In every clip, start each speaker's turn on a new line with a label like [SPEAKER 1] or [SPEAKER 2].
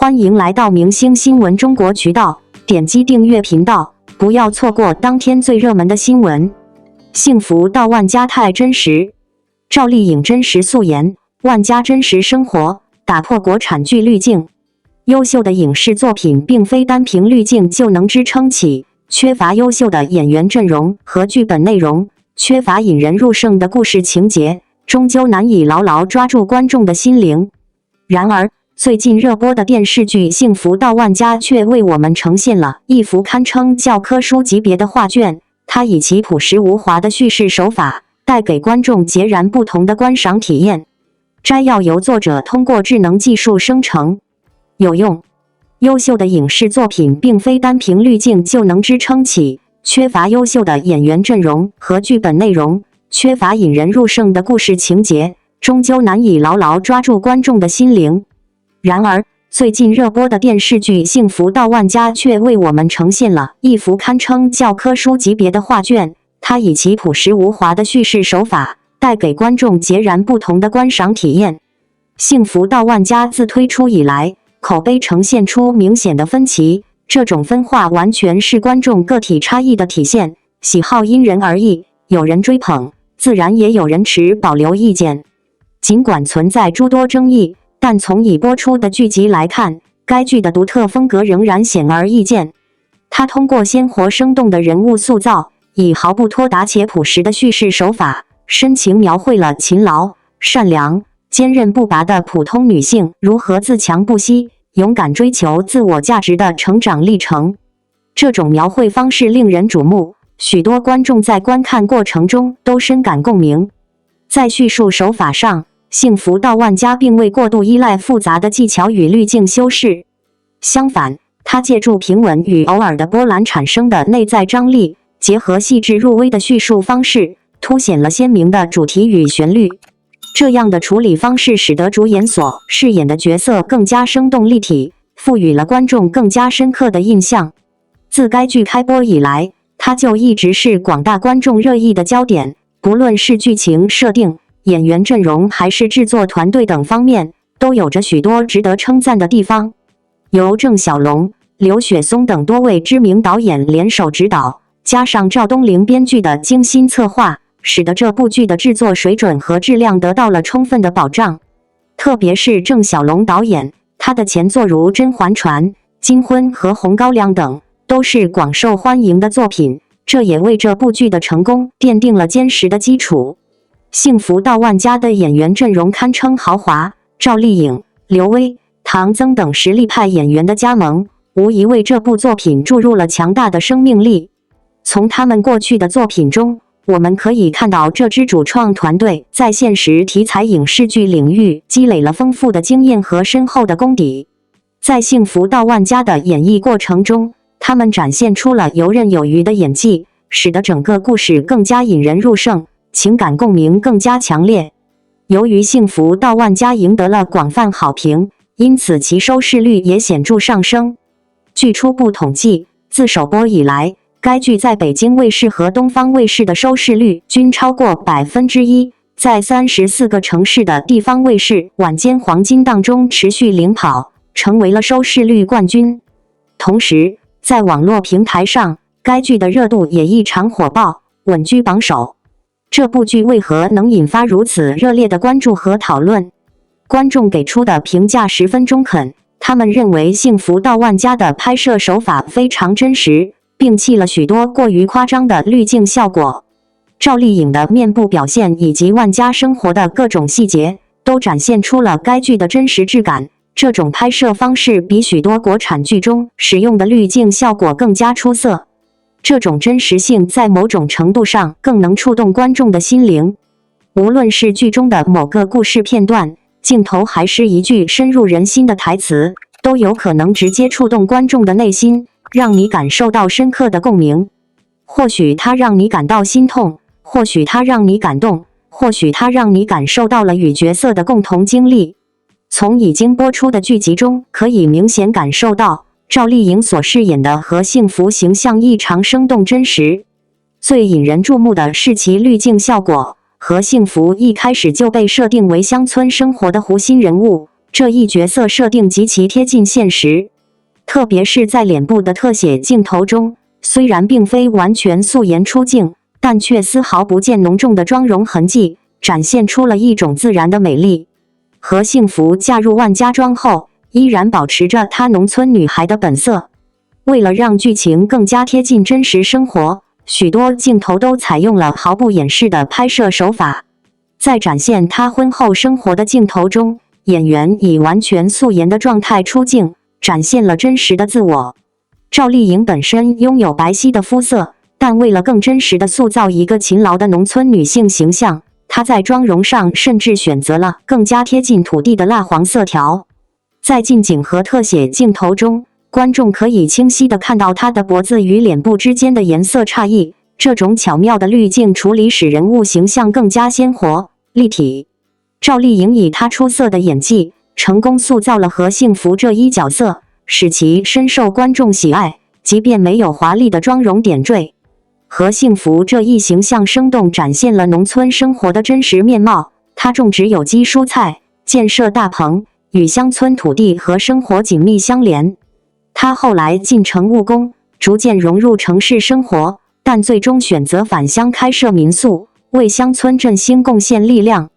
[SPEAKER 1] 欢迎来到明星新闻中国渠道，点击订阅频道，不要错过当天最热门的新闻。幸福到万家太真实，赵丽颖真实素颜，万家真实生活，打破国产剧滤镜。优秀的影视作品并非单凭滤镜就能支撑起，缺乏优秀的演员阵容和剧本内容，缺乏引人入胜的故事情节，终究难以牢牢抓住观众的心灵。然而，最近热播的电视剧《幸福到万家》却为我们呈现了一幅堪称教科书级别的画卷。它以其朴实无华的叙事手法，带给观众截然不同的观赏体验。摘要由作者通过智能技术生成。有用。优秀的影视作品并非单凭滤镜就能支撑起，缺乏优秀的演员阵容和剧本内容，缺乏引人入胜的故事情节，终究难以牢牢抓住观众的心灵。然而，最近热播的电视剧《幸福到万家》却为我们呈现了一幅堪称教科书级别的画卷。它以其朴实无华的叙事手法，带给观众截然不同的观赏体验。《幸福到万家》自推出以来，口碑呈现出明显的分歧，这种分化完全是观众个体差异的体现，喜好因人而异，有人追捧，自然也有人持保留意见。尽管存在诸多争议，但从已播出的剧集来看，该剧的独特风格仍然显而易见。它通过鲜活生动的人物塑造，以毫不拖沓且朴实的叙事手法，深情描绘了勤劳、善良、坚韧不拔的普通女性如何自强不息、勇敢追求自我价值的成长历程。这种描绘方式令人瞩目，许多观众在观看过程中都深感共鸣。在叙述手法上，幸福到万家并未过度依赖复杂的技巧与滤镜修饰，相反，它借助平稳与偶尔的波澜产生的内在张力，结合细致入微的叙述方式，凸显了鲜明的主题与旋律。这样的处理方式使得主演所饰演的角色更加生动立体，赋予了观众更加深刻的印象。自该剧开播以来，它就一直是广大观众热议的焦点，不论是剧情设定、演员阵容还是制作团队等方面，都有着许多值得称赞的地方。由郑晓龙、刘雪松等多位知名导演联手执导，加上赵东玲编剧的精心策划，使得这部剧的制作水准和质量得到了充分的保障。特别是郑晓龙导演，他的前作如《甄嬛传》、《金婚》和《红高粱》等，都是广受欢迎的作品，这也为这部剧的成功奠定了坚实的基础。幸福到万家的演员阵容堪称豪华，赵丽颖、刘薇、唐曾等实力派演员的加盟，无疑为这部作品注入了强大的生命力。从他们过去的作品中，我们可以看到这支主创团队在现实题材影视剧领域积累了丰富的经验和深厚的功底。在幸福到万家的演绎过程中，他们展现出了游刃有余的演技，使得整个故事更加引人入胜，情感共鸣更加强烈。由于幸福到万家赢得了广泛好评，因此其收视率也显著上升。据初步统计，自首播以来，该剧在北京卫视和东方卫视的收视率均超过 1%， 在34个城市的地方卫视晚间黄金档中持续领跑，成为了收视率冠军。同时，在网络平台上，该剧的热度也异常火爆，稳居榜首。这部剧为何能引发如此热烈的关注和讨论？观众给出的评价十分中肯，他们认为《幸福到万家》的拍摄手法非常真实，摒弃了许多过于夸张的滤镜效果。赵丽颖的面部表现以及万家生活的各种细节，都展现出了该剧的真实质感。这种拍摄方式比许多国产剧中使用的滤镜效果更加出色。这种真实性在某种程度上更能触动观众的心灵。无论是剧中的某个故事片段、镜头，还是一句深入人心的台词，都有可能直接触动观众的内心，让你感受到深刻的共鸣。或许它让你感到心痛，或许它让你感动，或许它让你感受到了与角色的共同经历。从已经播出的剧集中，可以明显感受到赵丽颖所饰演的和幸福形象异常生动真实。最引人注目的是其滤镜效果，和幸福一开始就被设定为乡村生活的湖心人物，这一角色设定极其贴近现实，特别是在脸部的特写镜头中，虽然并非完全素颜出镜，但却丝毫不见浓重的妆容痕迹，展现出了一种自然的美丽。何幸福嫁入万家庄后，依然保持着她农村女孩的本色。为了让剧情更加贴近真实生活，许多镜头都采用了毫不掩饰的拍摄手法。在展现她婚后生活的镜头中，演员以完全素颜的状态出镜，展现了真实的自我。赵丽颖本身拥有白皙的肤色，但为了更真实地塑造一个勤劳的农村女性形象，她在妆容上甚至选择了更加贴近土地的蜡黄色调。在近景和特写镜头中，观众可以清晰地看到她的脖子与脸部之间的颜色差异，这种巧妙的滤镜处理使人物形象更加鲜活、立体。赵丽颖以她出色的演技，成功塑造了何幸福这一角色，使其深受观众喜爱，即便没有华丽的妆容点缀。何幸福这一形象生动展现了农村生活的真实面貌，她种植有机蔬菜，建设大棚，与乡村土地和生活紧密相连。她后来进城务工，逐渐融入城市生活，但最终选择返乡开设民宿，为乡村振兴贡献力量。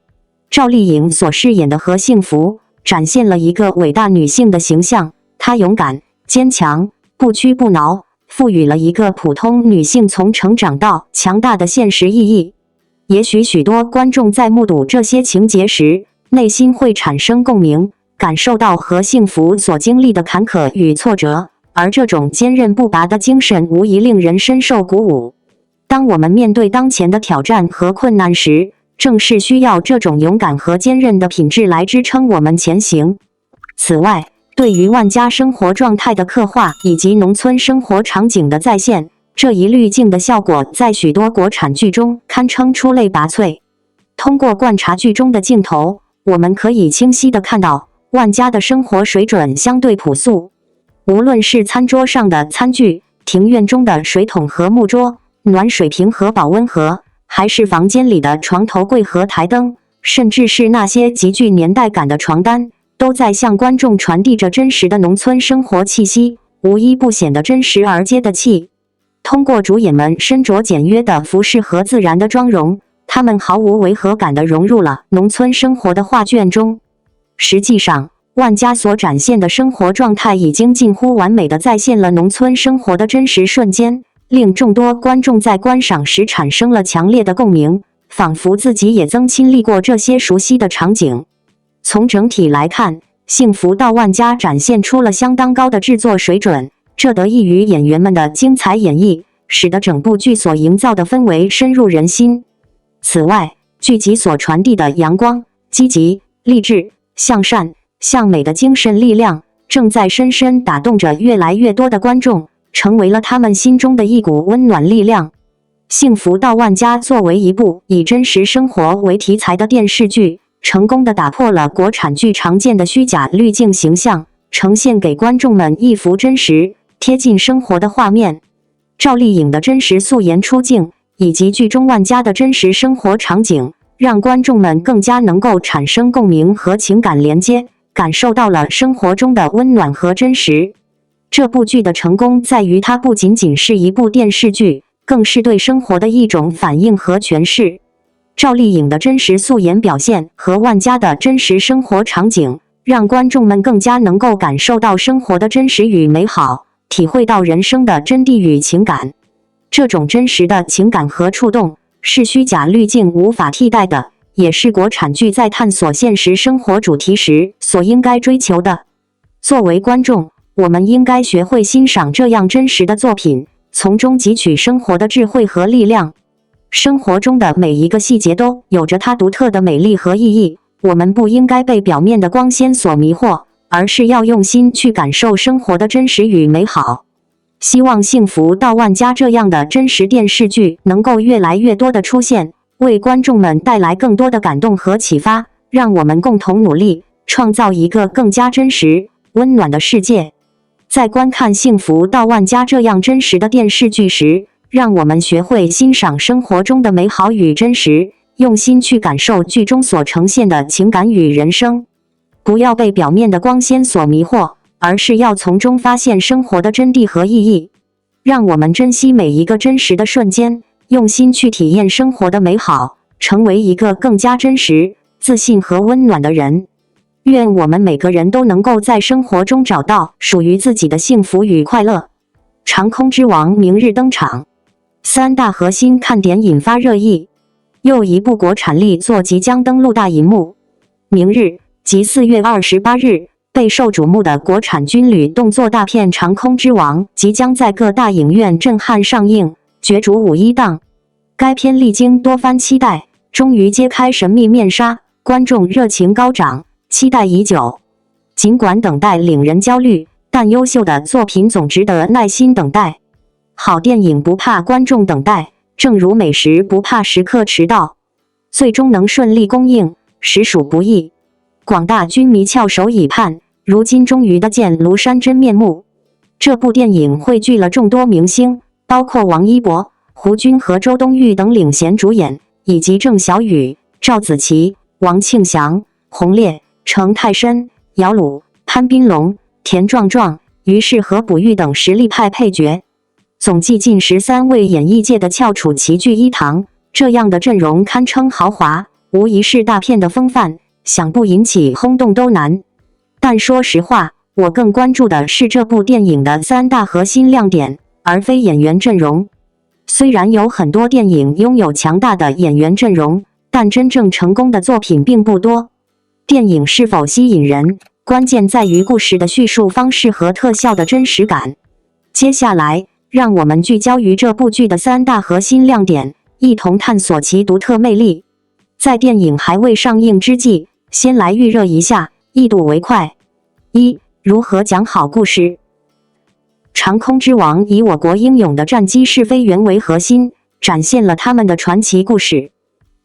[SPEAKER 1] 赵丽颖所饰演的何幸福，展现了一个伟大女性的形象，她勇敢、坚强、不屈不挠，赋予了一个普通女性从成长到强大的现实意义。也许许多观众在目睹这些情节时，内心会产生共鸣，感受到何幸福所经历的坎坷与挫折，而这种坚韧不拔的精神无疑令人深受鼓舞。当我们面对当前的挑战和困难时，正是需要这种勇敢和坚韧的品质来支撑我们前行。此外，对于万家生活状态的刻画以及农村生活场景的再现，这一滤镜的效果在许多国产剧中堪称出类拔萃。通过观察剧中的镜头，我们可以清晰地看到万家的生活水准相对朴素。无论是餐桌上的餐具、庭院中的水桶和木桌、暖水瓶和保温盒，还是房间里的床头柜和台灯，甚至是那些极具年代感的床单，都在向观众传递着真实的农村生活气息，无一不显得真实而接地气。通过主演们身着简约的服饰和自然的妆容，他们毫无违和感地融入了农村生活的画卷中。实际上，万家所展现的生活状态已经近乎完美地再现了农村生活的真实瞬间，令众多观众在观赏时产生了强烈的共鸣，仿佛自己也曾亲历过这些熟悉的场景。从整体来看，幸福到万家展现出了相当高的制作水准，这得益于演员们的精彩演绎，使得整部剧所营造的氛围深入人心。此外，剧集所传递的阳光、积极、励志、向善、向美的精神力量，正在深深打动着越来越多的观众，成为了他们心中的一股温暖力量。幸福到万家作为一部以真实生活为题材的电视剧，成功地打破了国产剧常见的虚假滤镜形象，呈现给观众们一幅真实、贴近生活的画面。赵丽颖的真实素颜出镜，以及剧中万家的真实生活场景，让观众们更加能够产生共鸣和情感连接，感受到了生活中的温暖和真实。这部剧的成功在于它不仅仅是一部电视剧，更是对生活的一种反应和诠释。赵丽颖的真实素颜表现和万家的真实生活场景，让观众们更加能够感受到生活的真实与美好，体会到人生的真谛与情感。这种真实的情感和触动，是虚假滤镜无法替代的，也是国产剧在探索现实生活主题时所应该追求的。作为观众，我们应该学会欣赏这样真实的作品，从中汲取生活的智慧和力量。生活中的每一个细节都有着它独特的美丽和意义，我们不应该被表面的光鲜所迷惑，而是要用心去感受生活的真实与美好。希望幸福到万家这样的真实电视剧能够越来越多的出现，为观众们带来更多的感动和启发，让我们共同努力，创造一个更加真实、温暖的世界。在观看幸福到万家这样真实的电视剧时，让我们学会欣赏生活中的美好与真实，用心去感受剧中所呈现的情感与人生。不要被表面的光鲜所迷惑，而是要从中发现生活的真谛和意义。让我们珍惜每一个真实的瞬间，用心去体验生活的美好，成为一个更加真实、自信和温暖的人。愿我们每个人都能够在生活中找到属于自己的幸福与快乐。长空之王明日登场，3大核心看点引发热议。又一部国产力作即将登陆大银幕。明日，即4月28日，备受瞩目的国产军旅动作大片《长空之王》即将在各大影院震撼上映，角逐5·1档。该片历经多番期待，终于揭开神秘面纱，观众热情高涨，期待已久。尽管等待令人焦虑，但优秀的作品总值得耐心等待。好电影不怕观众等待，正如美食不怕食客迟到。最终能顺利公映，实属不易。广大军迷翘首以盼，如今终于得见庐山真面目。这部电影汇聚了众多明星，包括王一博、胡军和周冬雨等领衔主演，以及郑晓宇、赵子琪、王庆祥、洪烈、程泰深、姚鲁、潘斌龙、田壮壮、于适和卜玉等实力派配角，总计近13位演艺界的翘楚齐聚一堂，这样的阵容堪称豪华，无疑是大片的风范，想不引起轰动都难。但说实话，我更关注的是这部电影的3大核心亮点，而非演员阵容。虽然有很多电影拥有强大的演员阵容，但真正成功的作品并不多。电影是否吸引人，关键在于故事的叙述方式和特效的真实感。接下来，让我们聚焦于这部剧的3大核心亮点，一同探索其独特魅力。在电影还未上映之际，先来预热一下，一睹为快。1. 如何讲好故事？长空之王以我国英勇的战机试飞员为核心，展现了他们的传奇故事。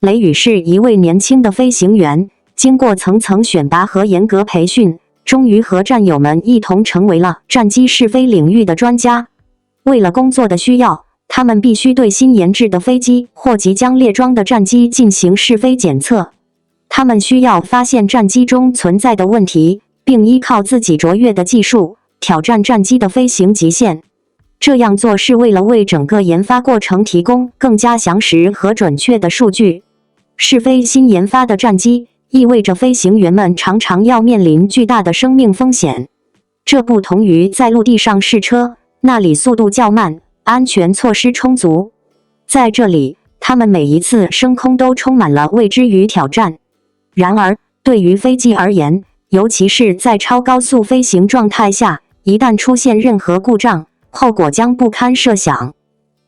[SPEAKER 1] 雷雨是一位年轻的飞行员，经过层层选拔和严格培训，终于和战友们一同成为了战机试飞领域的专家。为了工作的需要，他们必须对新研制的飞机或即将列装的战机进行试飞检测。他们需要发现战机中存在的问题，并依靠自己卓越的技术挑战战机的飞行极限。这样做是为了为整个研发过程提供更加详实和准确的数据。试飞新研发的战机意味着飞行员们常常要面临巨大的生命风险。这不同于在陆地上试车，那里速度较慢，安全措施充足。在这里，他们每一次升空都充满了未知与挑战。然而，对于飞机而言，尤其是在超高速飞行状态下，一旦出现任何故障，后果将不堪设想。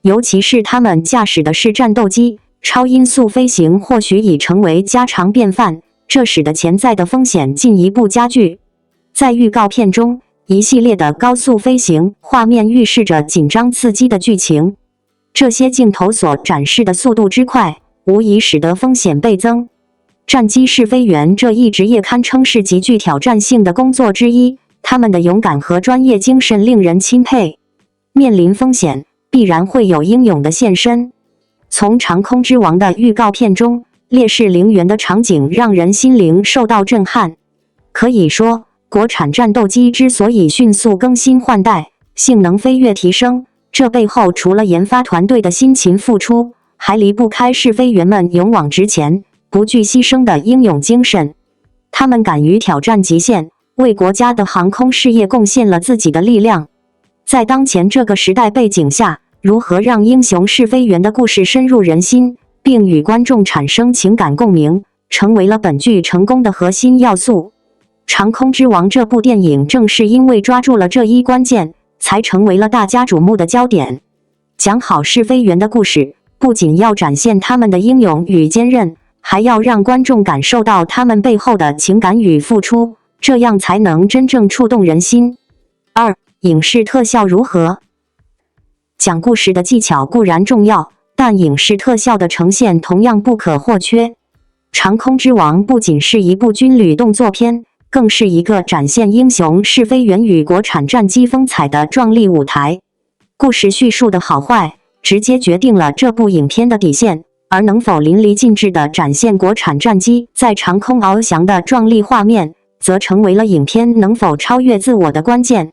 [SPEAKER 1] 尤其是他们驾驶的是战斗机，超音速飞行或许已成为家常便饭，这使得潜在的风险进一步加剧。在预告片中，一系列的高速飞行画面预示着紧张刺激的剧情。这些镜头所展示的速度之快，无疑使得风险倍增。战机试飞员这一职业堪称是极具挑战性的工作之一，他们的勇敢和专业精神令人钦佩。面临风险，必然会有英勇的现身。从《长空之王》的预告片中，烈士陵园的场景让人心灵受到震撼。可以说，国产战斗机之所以迅速更新换代，性能飞跃提升，这背后除了研发团队的辛勤付出，还离不开试飞员们勇往直前、不惧牺牲的英勇精神。他们敢于挑战极限，为国家的航空事业贡献了自己的力量。在当前这个时代背景下，如何让英雄试飞员的故事深入人心，并与观众产生情感共鸣，成为了本剧成功的核心要素。《长空之王》这部电影正是因为抓住了这一关键，才成为了大家瞩目的焦点。讲好试飞员的故事，不仅要展现他们的英勇与坚韧，还要让观众感受到他们背后的情感与付出，这样才能真正触动人心。2. 影视特效如何？讲故事的技巧固然重要，但影视特效的呈现同样不可或缺。《长空之王》不仅是一部军旅动作片，更是一个展现英雄试飞员与国产战机风采的壮丽舞台。故事叙述的好坏，直接决定了这部影片的底线，而能否淋漓尽致地展现国产战机在长空翱翔的壮丽画面，则成为了影片能否超越自我的关键。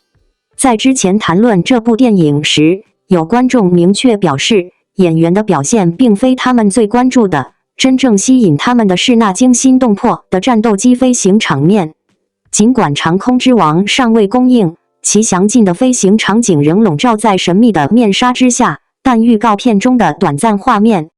[SPEAKER 1] 在之前谈论这部电影时，有观众明确表示，演员的表现并非他们最关注的，真正吸引他们的是那惊心动魄的战斗机飞行场面。尽管《长空之王》尚未公映，其详尽的飞行场景仍笼罩在神秘的面纱之下，但预告片中的短暂画面